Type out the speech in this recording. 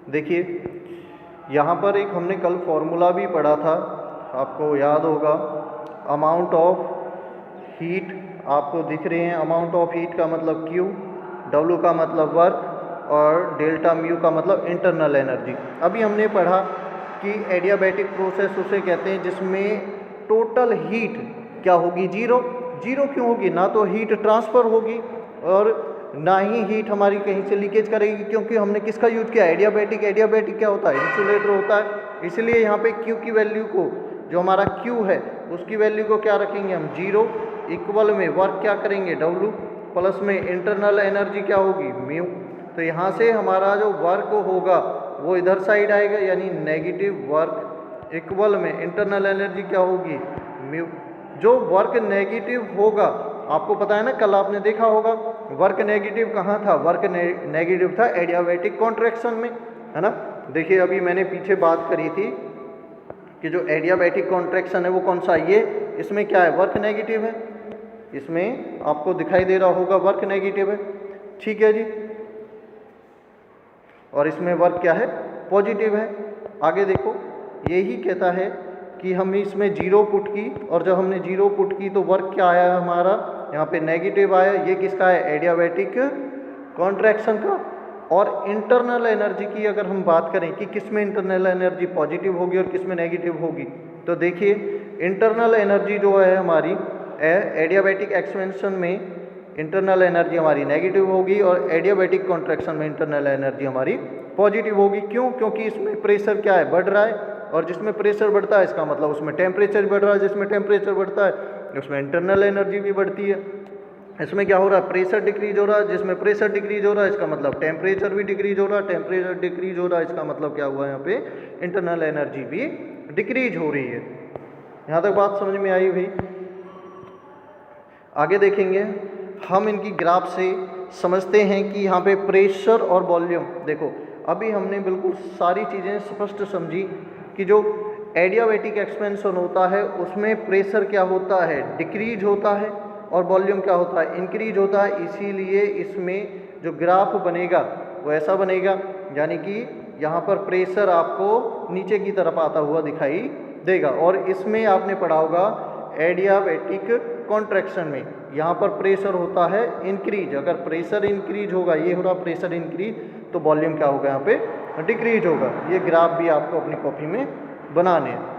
देखिए यहाँ पर एक हमने कल फॉर्मूला भी पढ़ा था, आपको याद होगा। अमाउंट ऑफ हीट आपको दिख रहे हैं, अमाउंट ऑफ हीट का मतलब Q, W का मतलब वर्क और डेल्टा म्यू का मतलब इंटरनल एनर्जी। अभी हमने पढ़ा कि एडियाबैटिक प्रोसेस उसे कहते हैं जिसमें टोटल हीट क्या होगी, जीरो। जीरो क्यों होगी? ना तो हीट ट्रांसफ़र होगी और ना ही हीट हमारी कहीं से लीकेज करेगी, क्योंकि हमने किसका यूज किया? एडियाबैटिक। एडियाबैटिक क्या होता है? इंसुलेटर होता है। इसलिए यहाँ पे Q की वैल्यू को, जो हमारा Q है उसकी वैल्यू को क्या रखेंगे हम? जीरो। इक्वल में वर्क क्या करेंगे? W, प्लस में इंटरनल एनर्जी क्या होगी? म्यू। तो यहाँ से हमारा जो वर्क होगा वो इधर साइड आएगा, यानी नेगेटिव वर्क इक्वल में इंटरनल एनर्जी क्या होगी? म्यू। जो वर्क नेगेटिव होगा, आपको पता है ना, कल आपने देखा होगा वर्क नेगेटिव कहाँ था? वर्क नेगेटिव था एडियाबैटिक कॉन्ट्रैक्शन में, है ना। देखिए अभी मैंने पीछे बात करी थी कि जो एडियाबैटिक कॉन्ट्रैक्शन है वो कौन सा? ये इसमें क्या है? वर्क नेगेटिव है। इसमें आपको दिखाई दे रहा होगा वर्क नेगेटिव है, ठीक है जी। और इसमें वर्क क्या है? पॉजिटिव है। आगे देखो, यही कहता है कि हम इसमें जीरो पुट की, और जब हमने जीरो पुट की तो वर्क क्या आया हमारा? यहाँ पे नेगेटिव आया। ये किसका है? एडियाबैटिक कॉन्ट्रैक्शन का। और इंटरनल एनर्जी की अगर हम बात करें कि किस में इंटरनल एनर्जी पॉजिटिव होगी और किस में नेगेटिव होगी, तो देखिए इंटरनल एनर्जी जो है हमारी एडियाबैटिक एक्सपेंशन में इंटरनल एनर्जी हमारी नेगेटिव होगी और एडियाबैटिक कॉन्ट्रैक्शन में इंटरनल एनर्जी हमारी पॉजिटिव होगी। क्यों? क्योंकि इसमें प्रेशर क्या है? बढ़ रहा है, और जिसमें प्रेशर बढ़ता है इसका मतलब उसमें टेम्परेचर बढ़ रहा है, जिसमें टेम्परेचर बढ़ता है उसमें इंटरनल एनर्जी भी बढ़ती है। इसमें क्या हो रहा है? प्रेशर डिक्रीज हो रहा है, जिसमें प्रेशर डिक्रीज हो रहा है इसका मतलब टेम्परेचर भी डिक्रीज हो रहा है, टेम्परेचर डिक्रीज हो रहा है इसका मतलब क्या हुआ? यहाँ पे इंटरनल एनर्जी भी डिक्रीज हो रही है। यहाँ तक बात समझ में आई भाई? आगे देखेंगे हम इनकी ग्राफ से समझते हैं कि यहाँ पे प्रेशर और वॉल्यूम, देखो अभी हमने बिल्कुल सारी चीज़ें स्पष्ट समझी कि जो एडियाबैटिक एक्सपेंशन होता है उसमें प्रेशर क्या होता है? डिक्रीज होता है, और वॉल्यूम क्या होता है? इंक्रीज होता है। इसीलिए इसमें जो ग्राफ बनेगा वो ऐसा बनेगा, यानी कि यहाँ पर प्रेशर आपको नीचे की तरफ आता हुआ दिखाई देगा। और इसमें आपने पढ़ा होगा एडियाबैटिक कॉन्ट्रैक्शन में यहाँ पर प्रेशर होता है इंक्रीज। अगर प्रेशर इंक्रीज होगा, ये हो रहा प्रेशर इंक्रीज, तो वॉल्यूम क्या होगा? यहाँ पे डिक्रीज होगा। ये ग्राफ भी आपको अपनी कॉपी में बनाने हैं।